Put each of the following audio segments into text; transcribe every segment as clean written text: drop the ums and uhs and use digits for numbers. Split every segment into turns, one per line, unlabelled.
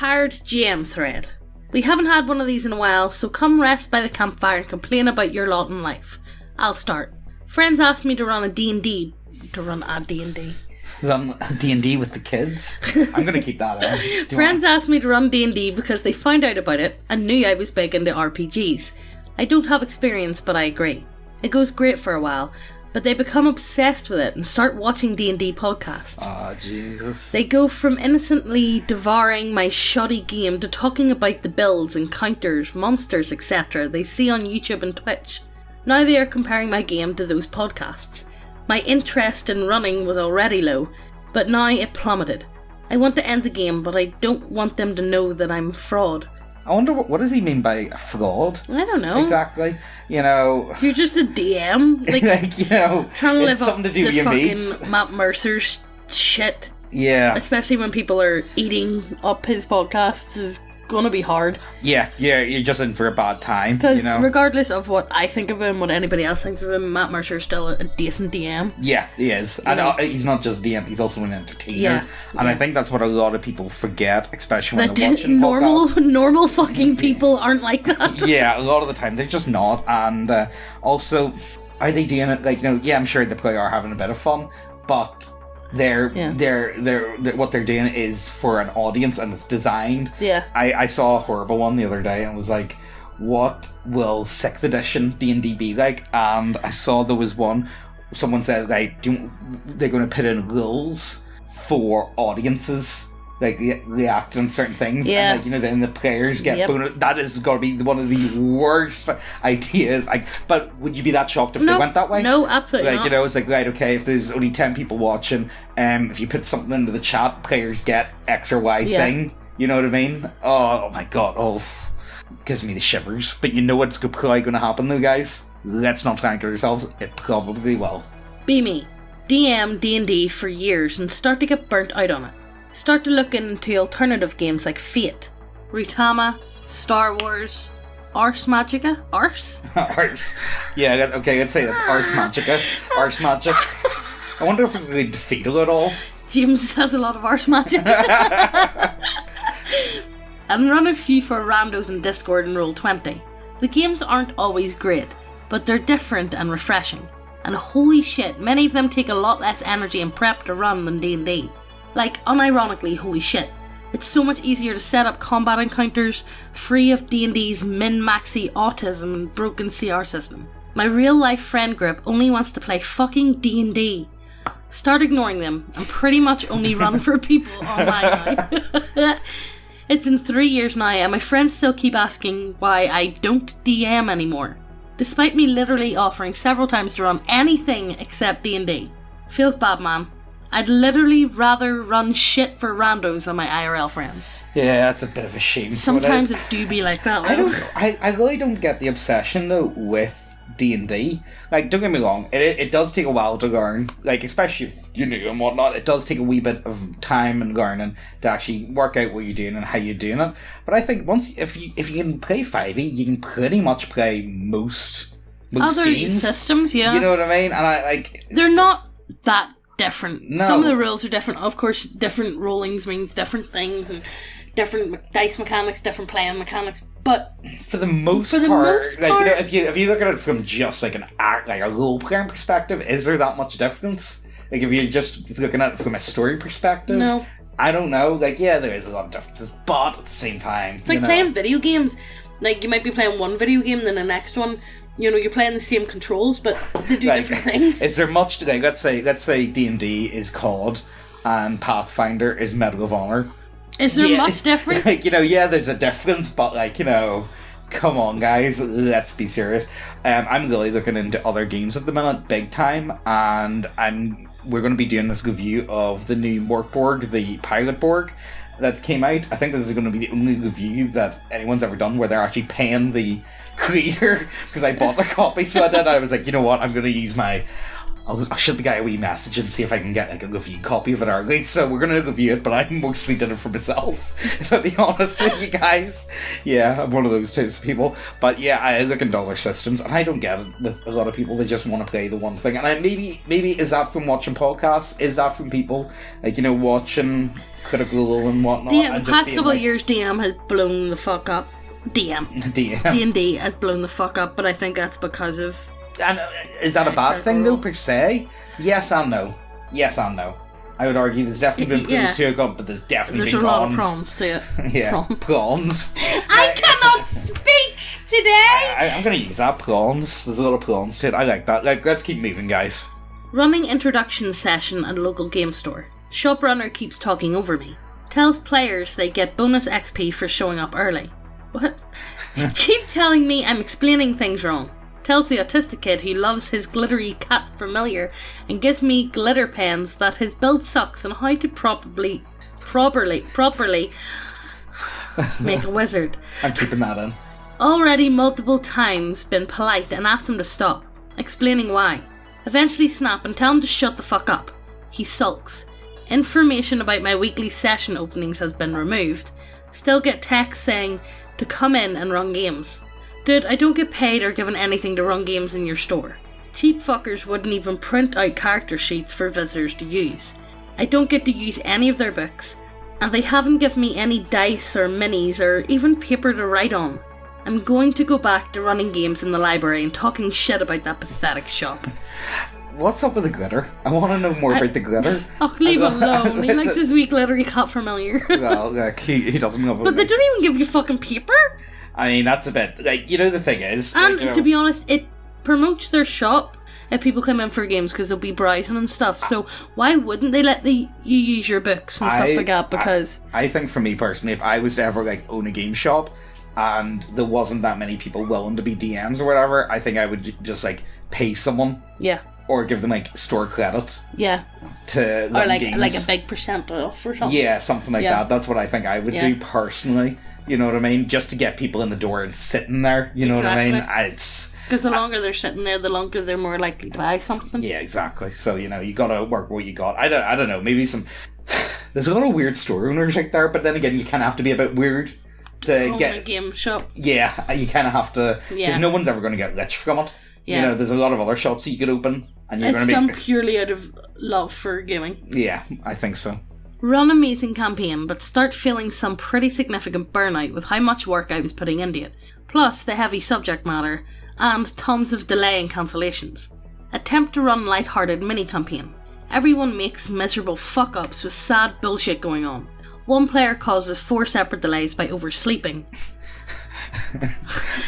Tired GM thread. We haven't had one of these in a while, so come rest by the campfire and complain about your lot in life. I'll start. Friends asked me to run a D&D. Run a D&D
with the kids? I'm going to keep that in.
Friends asked me to run D&D because they found out about it and knew I was big into RPGs. I don't have experience, but I agree. It goes great for a while, but they become obsessed with it and start watching D&D podcasts.
Oh, Jesus.
They go from innocently devouring my shoddy game to talking about the builds, encounters, monsters, etc. they see on YouTube and Twitch. Now they are comparing my game to those podcasts. My interest in running was already low, but now it plummeted. I want to end the game, but I don't want them to know that I'm a fraud.
I wonder what does he mean by a fraud?
I don't know.
Exactly. You know...
You're just a DM. Like
you know,
trying to live up
to do
to
your
fucking
mates.
Matt Mercer's shit.
Yeah.
Especially when people are eating up his podcasts is going to be hard.
Yeah, you're just in for a bad time.
Because
you know?
regardless of what I think of him, what anybody else thinks of him, Matt Mercer's still a decent DM.
Yeah, he is. And he's not just DM, he's also an entertainer.
Yeah.
And I think that's what a lot of people forget, especially when they're watching podcasts.
Normal fucking people aren't like that.
Yeah, a lot of the time they're just not. And also, are they doing it like, yeah, I'm sure they probably are having a bit of fun, but they're what they're doing is for an audience and it's designed.
Yeah.
I saw a horrible one the other day and was like, what will 6th edition D&D be like? And I saw there was one, someone said like, they're going to put in rules for audiences, like reacting to certain things.
Yeah.
And like, then the players get bonus. That is got to be one of the worst ideas. But would you be that shocked if they went that way?
No, absolutely not.
It's like, right, okay, if there's only 10 people watching, if you put something into the chat, players get X or Y thing. You know what I mean? Oh my god, gives me the shivers. But you know what's probably going to happen though, guys? Let's not try and kill ourselves. It probably will.
Be me. DM D&D for years and start to get burnt out on it. Start to look into alternative games like Fate, Rutama, Star Wars, Ars Magica? Ars?
Ars. Yeah, okay, let's say that's Ars Magica. Ars Magic. I wonder if it's going to defeat it at all.
James has a lot of Ars Magic. And run a few for randos in Discord and Roll20. The games aren't always great, but they're different and refreshing. And holy shit, many of them take a lot less energy and prep to run than D&D. Like, unironically, holy shit. It's so much easier to set up combat encounters free of D&D's min-maxy autism and broken CR system. My real-life friend group only wants to play fucking D&D. Start ignoring them and pretty much only run for people online now. It's been 3 years now and my friends still keep asking why I don't DM anymore. Despite me literally offering several times to run anything except D&D. Feels bad, man. I'd literally rather run shit for randos than my IRL friends.
Yeah, that's a bit of a shame.
Sometimes it do be like that.
I really don't get the obsession though with D&D. Like, don't get me wrong, it does take a while to learn. Like, especially if you're new and whatnot, it does take a wee bit of time and learning to actually work out what you're doing and how you're doing it. But I think if you can play 5e, you can pretty much play most
other
games.
Systems, yeah.
You know what I mean? And
they're not that different.
No.
Some of the rules are different. Of course, different rollings means different things and different dice mechanics, different playing mechanics. But
for the most part, like, if you look at it from just like a role playing perspective, is there that much difference? Like, if you're just looking at it from a story perspective,
no.
I don't know. Like, yeah, there is a lot of differences, but at the same time,
it's like playing video games. Like, you might be playing one video game, then the next one, you're playing the same controls, but they do different things.
Is there much, like, let's say D&D is COD and Pathfinder is Medal of Honor.
Is there much difference?
Like, there's a difference, but like, come on, guys, let's be serious. I'm really looking into other games at the minute, big time, and we're going to be doing this review of the new Morkborg, the pilot Borg that came out. I think this is going to be the only review that anyone's ever done where they're actually paying the creator, because I bought the copy, so I was like, you know what, I'm going to use my I'll shoot the guy a wee message and see if I can get like a review copy of it early. So we're gonna review it, but I mostly did it for myself, if I'll be honest with you guys. Yeah, I'm one of those types of people. But yeah, I look in dollar systems, and I don't get it with a lot of people. They just want to play the one thing. And maybe is that from watching podcasts? Is that from people like, you know, watching Critical Role and whatnot?
The past couple of years, DM has blown the fuck up. D&D has blown the fuck up, but I think that's because of...
And is that a bad thing though, per se? Yes and no. I would argue there's definitely been pros to it, but there's definitely been cons.
There's a lot of prawns to it.
Yeah, prawns.
I cannot speak today!
I'm going to use that, prawns. There's a lot of prawns to it. I like that. Like, let's keep moving, guys.
Running introduction session at a local game store. Shoprunner keeps talking over me. Tells players they get bonus XP for showing up early. What? Keep telling me I'm explaining things wrong. Tells the autistic kid who loves his glittery cat familiar and gives me glitter pens that his build sucks and how to properly make a wizard.
I'm keeping that in.
Already multiple times been polite and asked him to stop, explaining why. Eventually snap and tell him to shut the fuck up. He sulks. Information about my weekly session openings has been removed. Still get texts saying to come in and run games. Dude, I don't get paid or given anything to run games in your store. Cheap fuckers wouldn't even print out character sheets for visitors to use. I don't get to use any of their books, and they haven't given me any dice or minis or even paper to write on. I'm going to go back to running games in the library and talking shit about that pathetic shop.
What's up with the glitter? I want to know more about the glitter.
Oh, leave it alone. He likes his wee glittery cat familiar.
Well, like, he doesn't love it.
But they don't even give you fucking paper?
I mean, that's a bit, like, you know, the thing is...
And,
like, you know,
to be honest, it promotes their shop if people come in for games because they'll be browsing and stuff. So why wouldn't they let you use your books and stuff like that? Because...
I think for me personally, if I was to ever, like, own a game shop and there wasn't that many people willing to be DMs or whatever, I think I would just, like, pay someone.
Yeah.
Or give them, like, store credit.
Yeah.
To
or, like,
games.
like a big % off or something.
Yeah, something like that. That's what I think I would do personally. You know what I mean? Just to get people in the door and sitting there. You know what I mean? It's...
Because the longer they're sitting there, the longer they're more likely to buy something.
Yeah, exactly. So, you know, you gotta work what you got. I don't know, maybe some... There's a lot of weird store owners out there, but then again, you kind of have to be a bit weird to get...
a game shop.
Yeah, you kind of have to... Because no one's ever going to get rich from it. Yeah. You know, there's a lot of other shops that you could open, and you're going to be...
It's done purely out of love for gaming.
Yeah, I think so.
Run amazing campaign, but start feeling some pretty significant burnout with how much work I was putting into it. Plus the heavy subject matter, and tons of delay and cancellations. Attempt to run light-hearted mini-campaign. Everyone makes miserable fuck-ups with sad bullshit going on. One player causes 4 separate delays by oversleeping.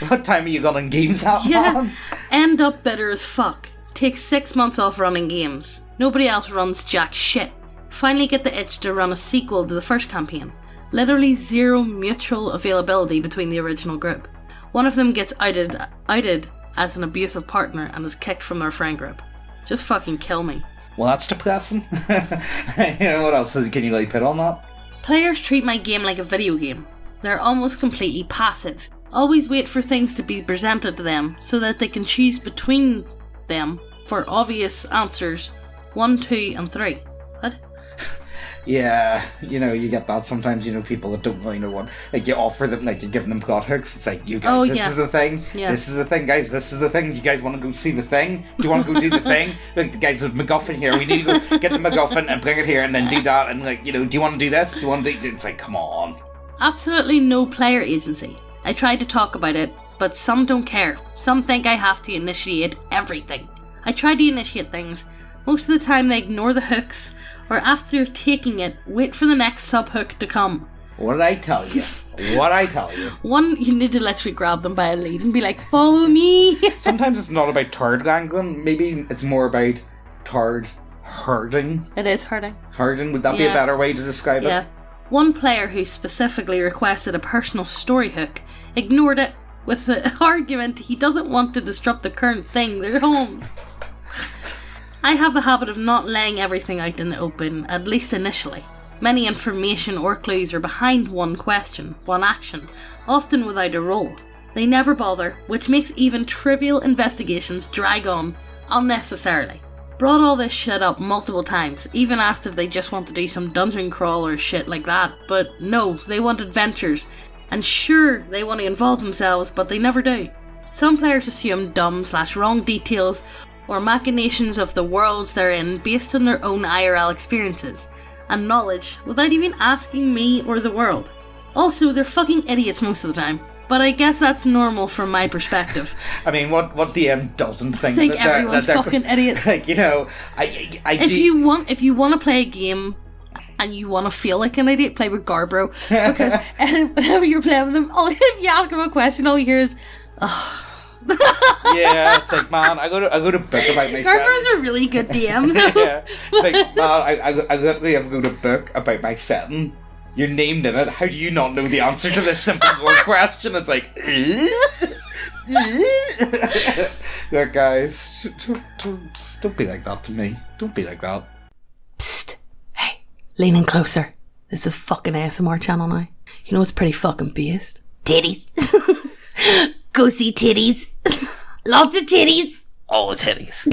What time are you got on games at, man?
End up bitter as fuck. Take 6 months off running games. Nobody else runs jack shit. Finally get the itch to run a sequel to the first campaign. Literally 0 mutual availability between the original group. One of them gets outed as an abusive partner and is kicked from their friend group. Just fucking kill me.
Well, that's depressing. You know, what else can you like put on that?
Players treat my game like a video game. They're almost completely passive. Always wait for things to be presented to them so that they can choose between them for obvious answers 1, 2 and 3. What?
Yeah, you know, you get that sometimes, you know, people that don't really know what, like, you offer them, like, you give them plot hooks, it's like, you guys, this is the thing, this is the thing, guys, this is the thing, do you guys want to go see the thing? Do you want to go do the thing? Like, the guys, there's MacGuffin here, we need to go get the MacGuffin and bring it here and then do that, and, like, you know, do you want to do this? Do you want to do, it's like, come on.
Absolutely no player agency. I tried to talk about it, but some don't care. Some think I have to initiate everything. I try to initiate things. Most of the time they ignore the hooks, or after taking it, wait for the next sub-hook to come.
What did I tell you? What I tell you?
One, you need to literally grab them by a lead and be like, follow me!
Sometimes it's not about turd wrangling, maybe it's more about turd herding.
It is herding.
Herding, would that be a better way to describe it?
Yeah. One player who specifically requested a personal story hook ignored it with the argument he doesn't want to disrupt the current thing they're on. I have the habit of not laying everything out in the open, at least initially. Many information or clues are behind one question, one action, often without a role. They never bother, which makes even trivial investigations drag on unnecessarily. Brought all this shit up multiple times, even asked if they just want to do some dungeon crawl or shit like that, but no, they want adventures. And sure, they want to involve themselves, but they never do. Some players assume dumb/wrong details or machinations of the worlds they're in based on their own IRL experiences and knowledge without even asking me or the world. Also, they're fucking idiots most of the time, but I guess that's normal from my perspective.
I mean, what DM doesn't think?
I think everyone's fucking idiots.
Like, you know,
if you want to play a game and you want to feel like an idiot, play with Garbro, because whenever you're playing with them, if you ask him a question, all you hear is, oh.
Yeah, it's like, man, I go to book about my
Garbro's a really good DM.
Yeah, it's like, man, I literally have to go to book about my setting. You're named in it. How do you not know the answer to this simple word question? It's like, look, guys, don't be like that to me. Don't be like that.
Psst. Hey, lean in closer. This is fucking ASMR channel now. You know what's pretty fucking based? Titties. Go see titties. Lots of titties.
All the titties.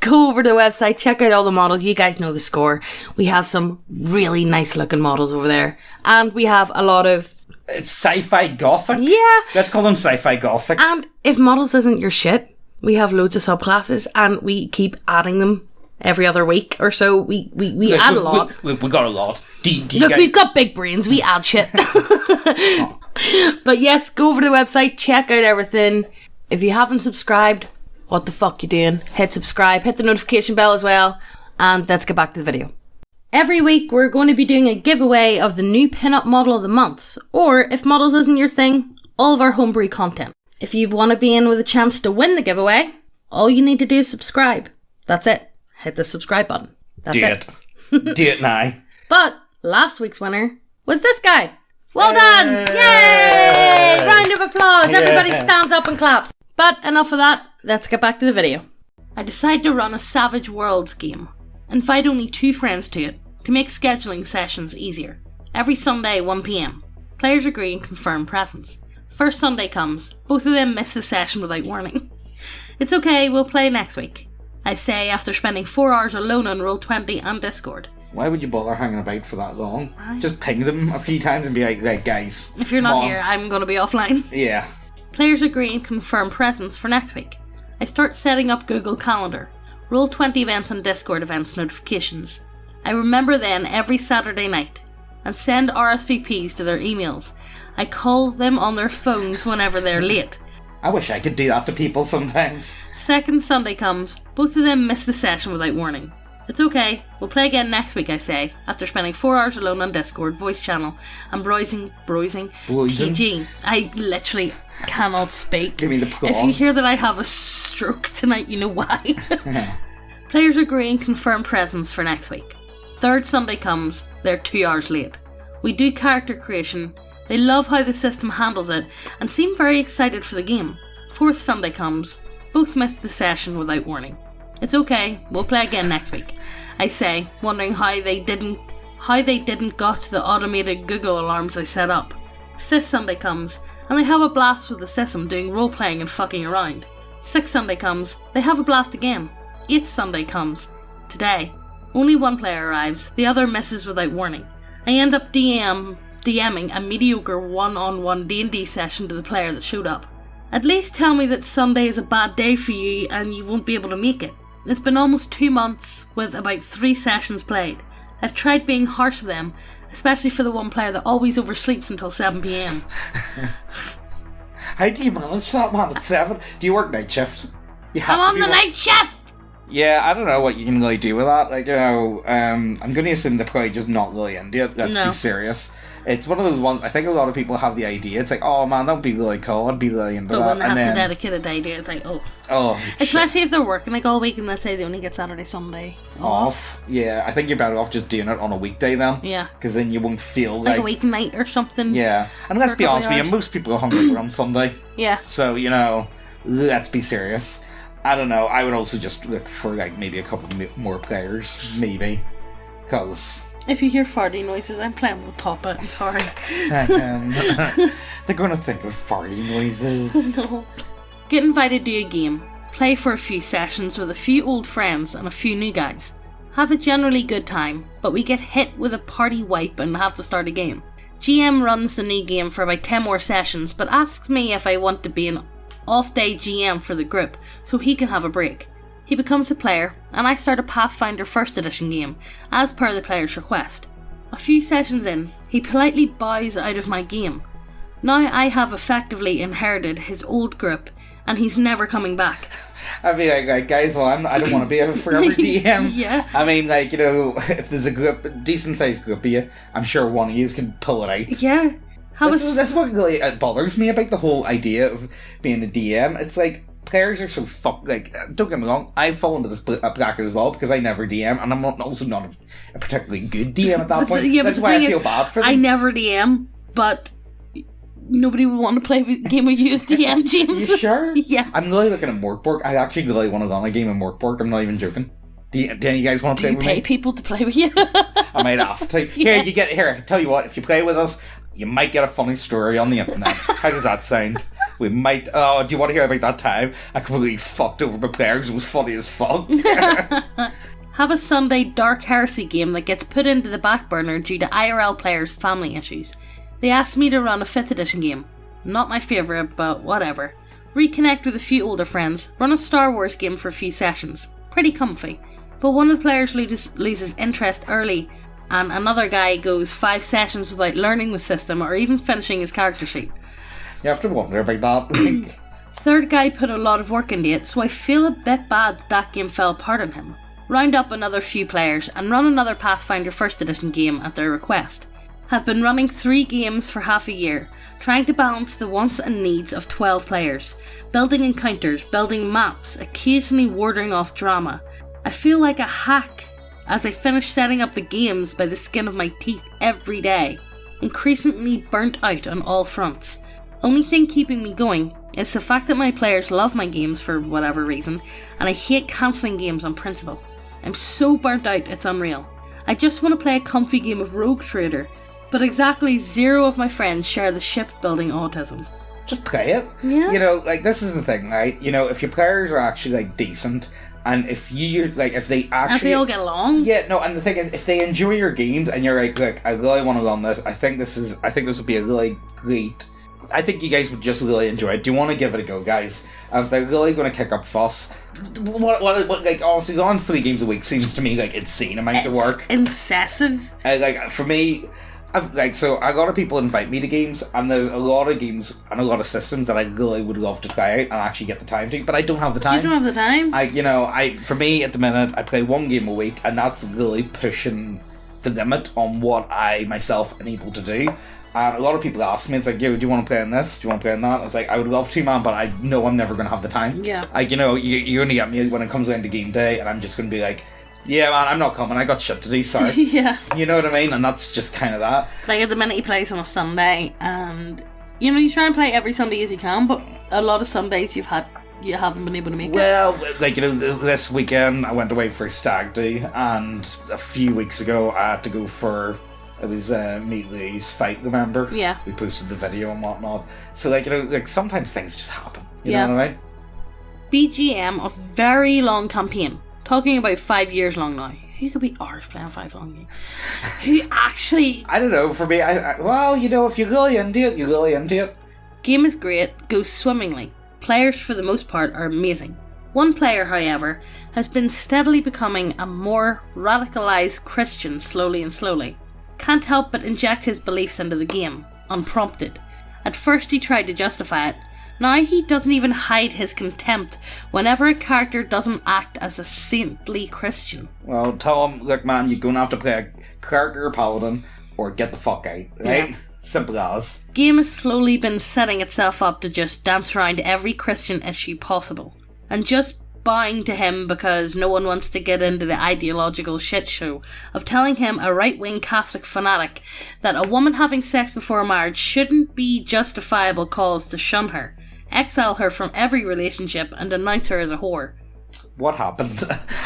Go over to the website, check out all the models. You guys know the score. We have some really nice looking models over there. And we have a lot of...
It's sci-fi gothic?
Yeah.
Let's call them sci-fi gothic.
And if models isn't your shit, we have loads of subclasses and we keep adding them every other week or so. We add a lot.
We got a lot.
Look, we've got big brains. We add shit. But yes, go over to the website, check out everything. If you haven't subscribed, what the fuck you doing? Hit subscribe, hit the notification bell as well, and let's get back to the video. Every week we're going to be doing a giveaway of the new pinup model of the month, or if models isn't your thing, all of our homebrew content. If you want to be in with a chance to win the giveaway, all you need to do is subscribe. That's it. Hit the subscribe button. That's it.
Do it now.
But last week's winner was this guy. Well done! Yay! Round of applause.
Yeah.
Everybody stands up and claps. But enough of that, let's get back to the video. I decided to run a Savage Worlds game. Invite only 2 friends to it, to make scheduling sessions easier. Every Sunday 1 PM. Players agree and confirm presence. First Sunday comes, both of them miss the session without warning. It's okay, we'll play next week. I say after spending 4 hours alone on Roll20 and Discord.
Why would you bother hanging about for that long?
Right.
Just ping them a few times and be like, guys.
If you're not here, I'm going to be offline.
Yeah.
Players agree and confirm presence for next week. I start setting up Google Calendar, Roll20 events and Discord events notifications. I remember then every Saturday night and send RSVPs to their emails. I call them on their phones whenever they're late.
I wish I could do that to people sometimes.
Second Sunday comes, both of them miss the session without warning. It's okay, we'll play again next week, I say, after spending 4 hours alone on Discord, voice channel, and browsing TG. I literally cannot speak.
Give me the prawns.
If you hear that I have a stroke tonight, you know why. Players agree and confirm presence for next week. Third Sunday comes, they're 2 hours late. We do character creation, they love how the system handles it, and seem very excited for the game. Fourth Sunday comes, both miss the session without warning. It's okay, we'll play again next week, I say, wondering how they didn't got to the automated Google alarms I set up. Fifth Sunday comes, and they have a blast with the system doing role-playing and fucking around. Sixth Sunday comes, they have a blast again. Eighth Sunday comes, today. Only one player arrives, the other misses without warning. I end up DMing a mediocre one-on-one D&D session to the player that showed up. At least tell me that Sunday is a bad day for you and you won't be able to make it. It's been almost 2 months with about 3 sessions played. I've tried being harsh with them, especially for the one player that always oversleeps until 7 PM.
How do you manage that, man, at 7? Do you work night shift?
I'm on the night shift!
Yeah, I don't know what you can really do with that. Like, you know, I'm going to assume they're probably just not really into it. Let's be serious. It's one of those ones, I think a lot of people have the idea. It's like, oh man, that would be really cool. I'd be really into that.
But when they have to dedicate a day to it, it's like, oh. Especially if they're working like all week and let's say they only get Saturday, Sunday off.
Yeah, I think you're better off just doing it on a weekday then.
Yeah.
Because then you won't feel
like a weeknight or something.
Yeah. And let's be honest with you, most people are hungover on Sunday.
Yeah.
So, you know, let's be serious. I don't know, I would also just look for like maybe a couple more players, maybe. Because...
if you hear farty noises, I'm playing with Papa, I'm sorry.
They're going to think of farty noises.
No. Get invited to a game. play for a few sessions with a few old friends and a few new guys. Have a generally good time, but we get hit with a party wipe and have to start again. GM runs the new game for about 10 more sessions, but asks me if I want to be an off-day GM for the group so he can have a break. He becomes a player, and I start a Pathfinder 1st edition game, as per the player's request. A few sessions in, he politely bows out of my game. Now I have effectively inherited his old group, and he's never coming back.
I'd be like, guys, well, I don't want to be a forever DM.
Yeah.
I mean, like, you know, if there's a group, a decent-sized group of you, I'm sure one of you can pull it out.
Yeah.
That's what really bothers me about the whole idea of being a DM. It's like, players are so like, don't get me wrong, I fall into this bracket as well because I never DM, and I'm also not a particularly good DM at that point.
Yeah,
that's why I feel bad for them.
I never DM, but nobody would want to play a game with you as DM, James.
You sure?
Yeah.
I'm really looking at Morkborg. I actually really want to run a game of Morkborg. I'm not even joking. Do you guys want to play with me?
Do you pay people to play with you?
I might have to.
Yeah.
Here, tell you what, if you play with us, you might get a funny story on the internet. How does that sound? We might... Oh, do you want to hear about that time? I completely fucked over my players. It was funny as fuck.
Have a Sunday Dark Heresy game that gets put into the back burner due to IRL players' family issues. They asked me to run a 5th edition game. Not my favourite, but whatever. Reconnect with a few older friends. Run a Star Wars game for a few sessions. Pretty comfy. But one of the players loses interest early, and another guy goes 5 sessions without learning the system or even finishing his character sheet.
You have to wonder about that.
Third guy put a lot of work into it, so I feel a bit bad that game fell apart on him. Round up another few players and run another Pathfinder 1st edition game at their request. Have been running 3 games for half a year, trying to balance the wants and needs of 12 players, building encounters, building maps, occasionally warding off drama. I feel like a hack as I finish setting up the games by the skin of my teeth every day, increasingly burnt out on all fronts. Only thing keeping me going is the fact that my players love my games for whatever reason, and I hate cancelling games on principle. I'm so burnt out it's unreal. I just want to play a comfy game of Rogue Trader, but exactly 0 of my friends share the shipbuilding autism.
Just play it.
Yeah.
You know, like, this is the thing, right? You know, if your players are actually, like, decent, and if they actually...
If they all get along.
Yeah, no, and the thing is, if they enjoy your games, and you're like, look, I really want to run this, I think this would be a really great... I think you guys would just really enjoy it. Do you want to give it a go, guys? And if they're really going to kick up fuss, what like, honestly, going on 3 games a week seems to me like insane amount of work.
Incessive.
Like, for me, so a lot of people invite me to games, and there's a lot of games and a lot of systems that I really would love to try out and actually get the time to, but I don't have the time.
You don't have the time?
For me, at the minute, I play 1 game a week, and that's really pushing the limit on what I myself am able to do. And a lot of people ask me, it's like, yo, do you want to play in this? Do you want to play in that? It's like, I would love to, man, but I know I'm never going to have the time.
Yeah.
Like, you know, you only get me when it comes down to game day, and I'm just going to be like, yeah, man, I'm not coming. I got shit to do, sorry.
Yeah.
You know what I mean? And that's just kind of that.
Like, at the minute he plays on a Sunday, and, you know, you try and play every Sunday as you can, but a lot of Sundays you haven't been able to make it.
Well, like, you know, this weekend I went away for a stag do, and a few weeks ago I had to go for... It was Meat Lee's fight, remember?
Yeah.
We posted the video and whatnot. So, like, you know, like, sometimes things just happen. You
Yeah.
know what I mean?
BGM of very long campaign. Talking about 5 years long now. Who could be ours playing 5 long games? Who actually...
I don't know, for me, well, you know, if you're really into it, you're really into it.
Game is great, goes swimmingly. Players, for the most part, are amazing. One player, however, has been steadily becoming a more radicalised Christian slowly and slowly. Can't help but inject his beliefs into the game, unprompted. At first he tried to justify it. Now he doesn't even hide his contempt whenever a character doesn't act as a saintly Christian.
Well, tell him, look, man, you're going to have to play a character or paladin, or get the fuck out, right?
Yeah.
Simple as.
Game has slowly been setting itself up to just dance around every Christian issue possible. And just bowing to him because no one wants to get into the ideological shit show of telling him, a right-wing Catholic fanatic, that a woman having sex before marriage shouldn't be justifiable cause to shun her, exile her from every relationship, and denounce her as a whore.
What happened?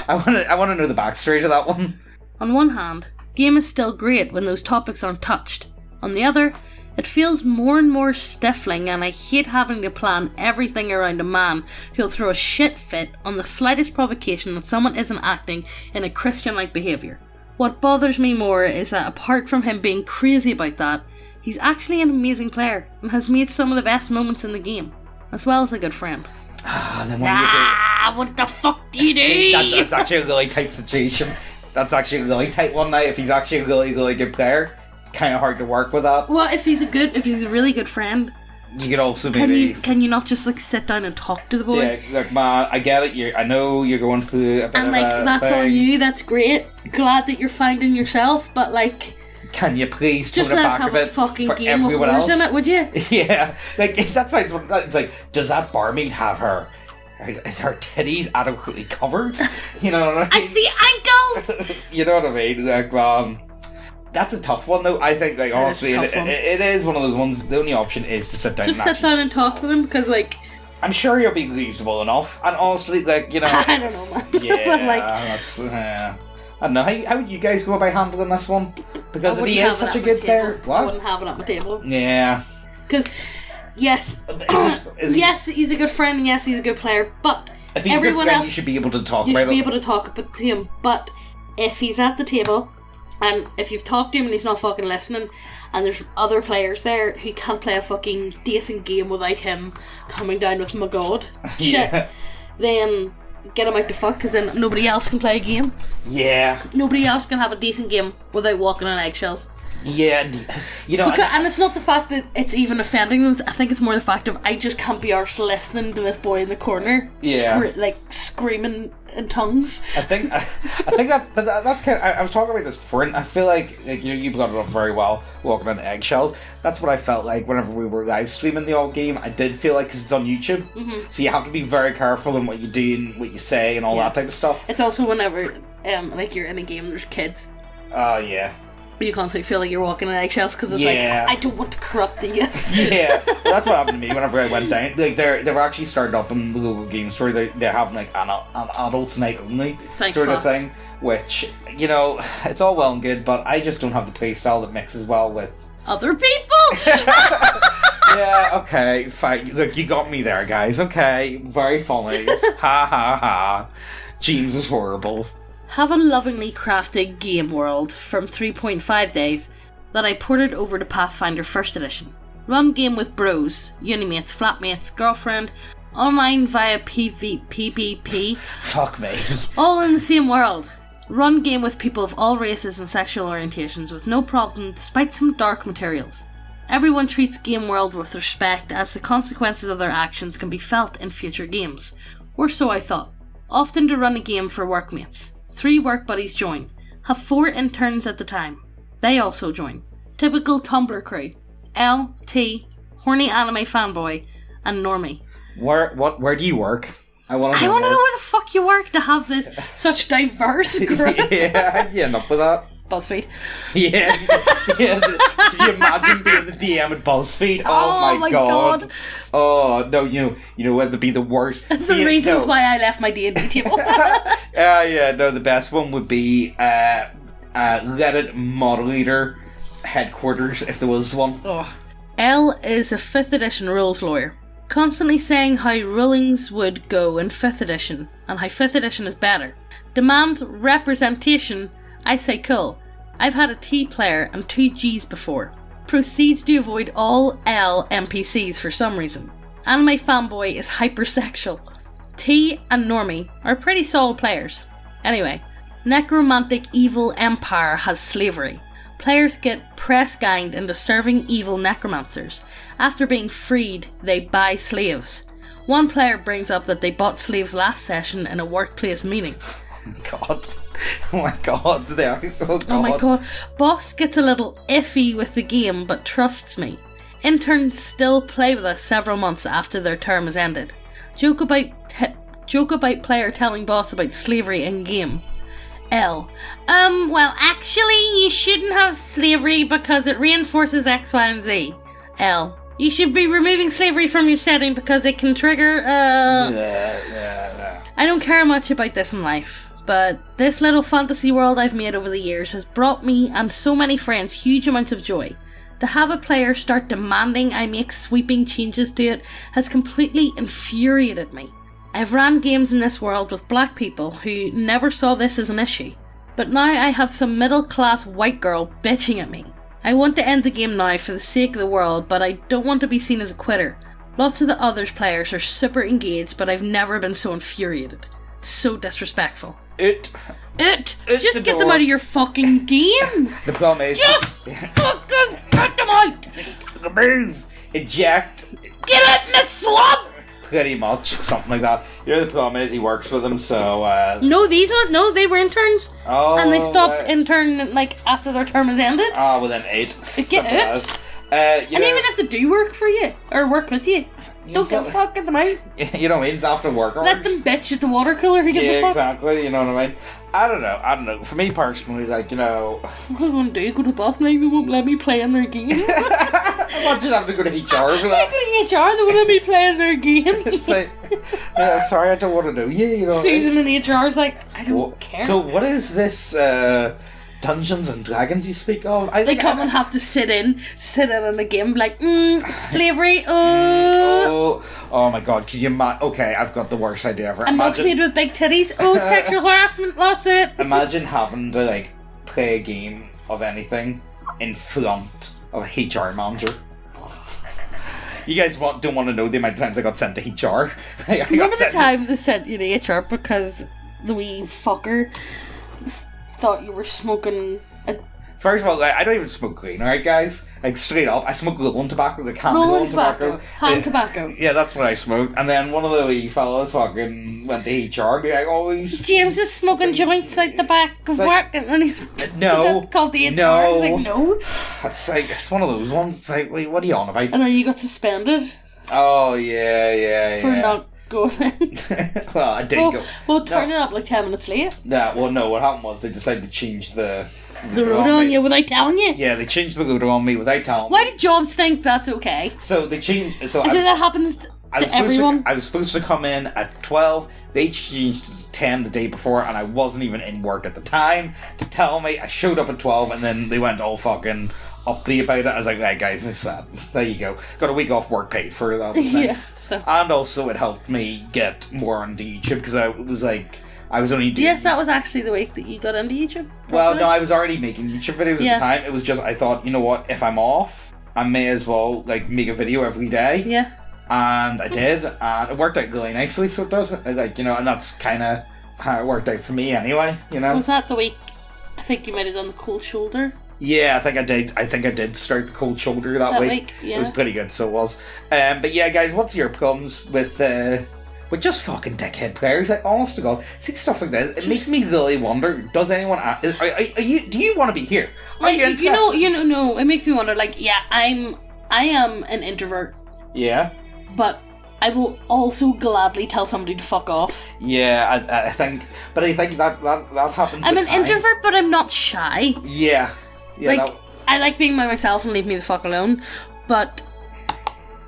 I want to know the backstory to that one.
On one hand, game is still great when those topics aren't touched. On the other, It feels more and more stifling, and I hate having to plan everything around a man who'll throw a shit fit on the slightest provocation that someone isn't acting in a Christian-like behaviour. What bothers me more is that apart from him being crazy about that, he's actually an amazing player and has made some of the best moments in the game, as well as a good friend. What the fuck do you do?
That's actually a really tight situation. That's actually a really tight one now. If he's actually a really, really good player, it's kind of hard to work with that.
Well, if he's a really good friend,
you could also maybe...
Can you not just, like, sit down and talk to the boy?
Yeah, like, man, I get it. I know you're going through a bit
and, like,
of a
that's
thing.
on you. That's great. Glad that you're finding yourself, but, like...
Can you please
just
tone it
let us
back
have
a bit
a fucking
for
game with
everyone
words
else?
in it, would you?
Yeah, like, that sounds... It's like, does that barmaid have her... Is her titties adequately covered? You know what I mean?
I see ankles!
You know what I mean? Like, that's a tough one, though. I think, like, honestly, it is one of those ones. The only option is to sit down.
Just sit down and talk with him, because, like,
I'm sure you'll be reasonable enough. And honestly, like, you know,
I don't know, man.
yeah,
like,
that's. I don't know. How would you guys go about handling this one? Because if he is such a good player,
I wouldn't have it at my table.
Yeah.
Because, yes, yes, he's a good friend, and yes, he's a good player, but
if he's
everyone
a good friend,
else,
you should be able to talk
you
about
should be
it.
able to talk about to him. But if he's at the table, and if you've talked to him and he's not fucking listening, and there's other players there who can't play a fucking decent game without him coming down with my god shit, then get him out the fuck, because then nobody else can play a game.
Yeah.
Nobody else can have a decent game without walking on eggshells.
Yeah, you know...
and it's not the fact that it's even offending them, I think it's more the fact of I just can't be arsed listening to this boy in the corner screaming in tongues.
I think that's kind of... I was talking about this before, and I feel like you brought it up very well, walking on eggshells. That's what I felt like whenever we were live streaming the old game. I did feel like, because it's on YouTube, so you have to be very careful in what you do and what you say and all that type of stuff.
It's also whenever like you're in a game, there's kids.
Oh, yeah.
You constantly feel like you're walking on eggshells because it's like, I don't want to corrupt the youth.
Yeah, that's what happened to me whenever I went down. Like, they were actually started up in the local game store. They're having like an adults night only of thing, which, you know, it's all well and good, but I just don't have the play style that mixes well with
other people.
Yeah, okay, fine. Look, you got me there, guys. Okay, very funny. Ha ha ha. James is horrible.
Have a lovingly crafted game world from 3.5 days that I ported over to Pathfinder 1st Edition. Run game with bros, unimates, flatmates, girlfriend, online via PvP.
Fuck me.
All in the same world. Run game with people of all races and sexual orientations with no problem despite some dark materials. Everyone treats game world with respect as the consequences of their actions can be felt in future games. Or so I thought. Often to run a game for workmates. 3 work buddies join. Have 4 interns at the time. They also join. Typical Tumblr crew. L, T, horny anime fanboy, and Normie.
Where do you work? I want to know
where the fuck you work to have this such diverse group.
Yeah, how'd you end up with that?
BuzzFeed.
Yeah. Can you imagine being the DM at BuzzFeed? Oh my god. Oh no, you know what would be the worst?
The reasons why I left my D&D table.
The best one would be Reddit moderator headquarters, if there was one.
Oh. L is a 5th edition rules lawyer, constantly saying how rulings would go in 5th edition and how 5th edition is better. Demands representation. I say cool. I've had a T player and 2 Gs before. Proceeds to avoid all L NPCs for some reason. Anime fanboy is hypersexual. T and Normie are pretty solid players. Anyway, necromantic evil empire has slavery. Players get press-ganged into serving evil necromancers. After being freed, they buy slaves. One player brings up that they bought slaves last session in a workplace meeting.
God. Oh my god.
Oh my god. Boss gets a little iffy with the game, but trusts me. Interns still play with us several months after their term is ended. Joke about player telling boss about slavery in game. L. Well, actually, you shouldn't have slavery because it reinforces X, Y, and Z. L. You should be removing slavery from your setting because it can trigger, I don't care much about this in life, but this little fantasy world I've made over the years has brought me and so many friends huge amounts of joy. To have a player start demanding I make sweeping changes to it has completely infuriated me. I've ran games in this world with black people who never saw this as an issue, but now I have some middle-class white girl bitching at me. I want to end the game now for the sake of the world, but I don't want to be seen as a quitter. Lots of the other players are super engaged, but I've never been so infuriated. So disrespectful.
Just
Just get them out of your fucking game!
The problem is...
Just fucking get them out!
Move! Eject!
Get out in the swamp!
Pretty much, something like that. You know, the problem is he works with them, so...
No, they were interns.
Oh,
And they stopped intern, like, after their term was ended.
Within 8.
Get out. And even if they do work for you, or work with you, don't give a fuck, get them out.
You know what I mean? It's after work hours.
Let them bitch at the water cooler, who gives a fuck?
Exactly, you know what I mean? I don't know. For me personally, like, you know...
What am I going to do? Go to the boss, maybe they won't let me play in their game?
Imagine having to go to HR for that.
I go to HR, they won't let me play in their game.
It's like, sorry, I don't want to know. Yeah, you know.
Susan in HR is like, I don't care.
So what is this Dungeons and Dragons you speak of?
They come and have to sit in a game like, slavery,
Oh my god, can you okay, I've got the worst idea ever.
A milkmaid with big titties, sexual harassment lawsuit.
Imagine having to, like, play a game of anything in front of a HR manager. You guys don't want to know the amount of times I got sent to HR.
Remember the time they sent you to HR because the wee fucker thought you were smoking a...
First of all, I don't even smoke green, alright guys? Like, straight up, I smoke rolling tobacco, like
rolling tobacco. Hand tobacco.
Yeah, that's what I smoke. And then one of the wee fellas fucking went to HR and be like,
James is smoking joints out the back of work, and he's called the HR.
No.
He's like, no.
It's one of those ones, it's like, wait, what are you on about?
And then you got suspended.
Oh, yeah.
For not going in.
Well, I did go.
Well, turning up like 10 minutes late.
Yeah, well, no, what happened was they decided to change the
road on you without telling you?
Yeah, they changed the road on me without telling me.
Why do jobs think that's okay?
So they changed... So
I think that happens to everyone.
I was supposed to come in at 12. They changed to 10 the day before, and I wasn't even in work at the time to tell me. I showed up at 12, and then they went all fucking uppity about it. I was like, right, guys, no sweat. There you go. Got a week off work paid for that. Nice.
Yeah, so.
And also it helped me get more onto YouTube, because I was like... I was only doing...
Yes, that was actually the week that you got into YouTube. Properly.
Well, no, I was already making YouTube videos at the time. It was just, I thought, you know what, if I'm off, I may as well, like, make a video every day.
Yeah.
And I did, and it worked out really nicely, so it does. Like, you know, and that's kind of how it worked out for me anyway, you know?
Was that the week, I think you might have done the cold shoulder?
Yeah, I think I did start the cold shoulder that week.
Yeah.
It was pretty good, so it was. But yeah, guys, what's your problems with just fucking dickhead players? Like, honest to God, see stuff like this, it makes me really wonder, does anyone... do you want to be here? Are you interested?
No, it makes me wonder, like, yeah, I am an introvert.
Yeah.
But I will also gladly tell somebody to fuck off.
Yeah, I think that happens.
I'm an introvert, but I'm not shy.
Yeah.
Like, I like being by myself and leave me the fuck alone, but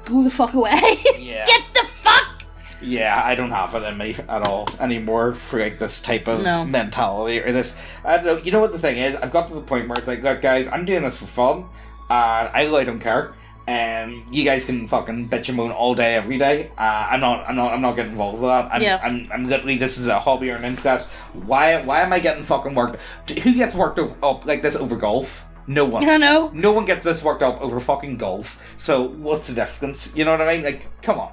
go the fuck away.
Yeah.
Get the fuck!
Yeah, I don't have it in me at all anymore for, like, this type of mentality or this. I don't know. You know what the thing is? I've got to the point where it's like, look, guys, I'm doing this for fun, and I really don't care. You guys can fucking bitch and moan all day, every day. I'm not getting involved with that. I'm literally, this is a hobby or an interest. Why am I getting fucking worked? Who gets worked up like this over golf? No one.
I know.
No one gets this worked up over fucking golf. So what's the difference? You know what I mean? Like, come on.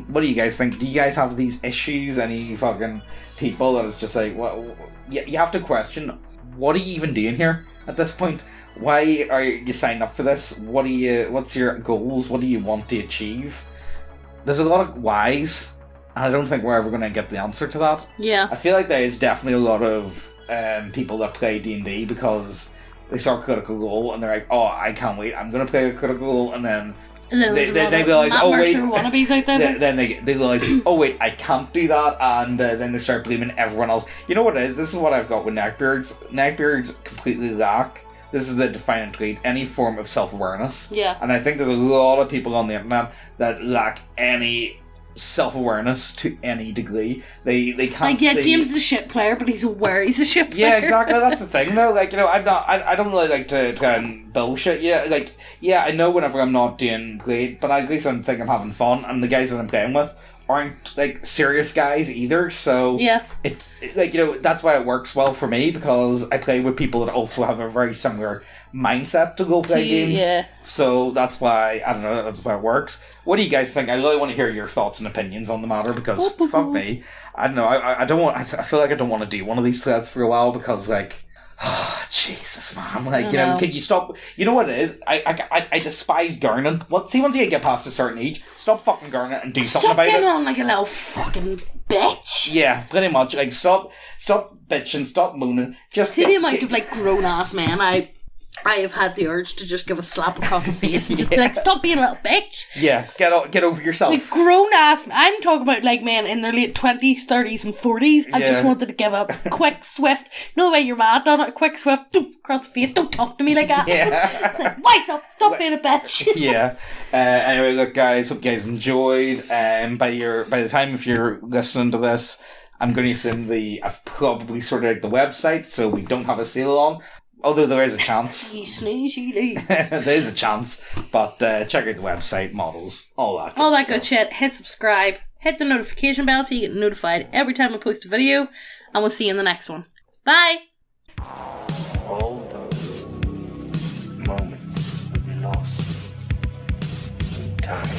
What do you guys think? Do you guys have these issues? Any fucking people that is just like, well, you have to question, what are you even doing here at this point? Why are you signing up for this? What's your goals? What do you want to achieve? There's a lot of whys, and I don't think we're ever going to get the answer to that.
Yeah.
I feel like there is definitely a lot of people that play D&D because they start Critical Role and they're like, oh, I can't wait, I'm going to play a Critical Role, and then they realize, oh wait,
wannabes out there.
Then they realize, oh wait, I can't do that, and then they start blaming everyone else. You know what it is? This is what I've got with neckbeards. Neckbeards completely lack, this is the defining trait, any form of self-awareness.
Yeah.
And I think there's a lot of people on the internet that lack any self-awareness to any degree. They can't
like, yeah,
see...
James is a shit player, but he's aware he's a shit player.
Yeah, exactly. That's the thing, though. Like, you know, I don't really like to try and bullshit. Yeah, like, yeah, I know whenever I'm not doing great, but at least I'm thinking I'm having fun, and the guys that I'm playing with aren't, like, serious guys either, so...
Yeah.
It like, you know, that's why it works well for me, because I play with people that also have a very similar mindset to go play games.
Yeah.
So that's why, I don't know, that's why it works. What do you guys think? I really want to hear your thoughts and opinions on the matter, because fuck me. I don't know, I don't want, I feel like I don't want to do one of these threads for a while, because, like, oh, Jesus, man. Like, you know, can you stop? You know what it is? I despise gardening. Once you get past a certain age, stop fucking gardening and do something about it.
Stop getting on like a little fucking bitch.
Yeah, pretty much. Like, stop bitching, stop mooning. Just
see the amount of, like, grown-ass men I have had the urge to just give a slap across the face and just be like, stop being a little bitch.
Yeah, get over yourself.
Like, grown ass, I'm talking about, like, men in their late 20s, 30s and 40s. I just wanted to give a quick, swift, no way you're mad, done it, quick, swift, across the face, don't talk to me like that.
Yeah.
Like, wise up, stop being a bitch.
Yeah. Anyway, look, guys, hope you guys enjoyed. By the time if you're listening to this, I'm going to send I've probably sorted out the website, so we don't have a sale on. Although there is a chance.
You snooze, you lose.
There is a chance. But check out the website, models, all that
all that good shit. Hit subscribe. Hit the notification bell so you get notified every time I post a video. And we'll see you in the next one. Bye!
All those moments lost in time.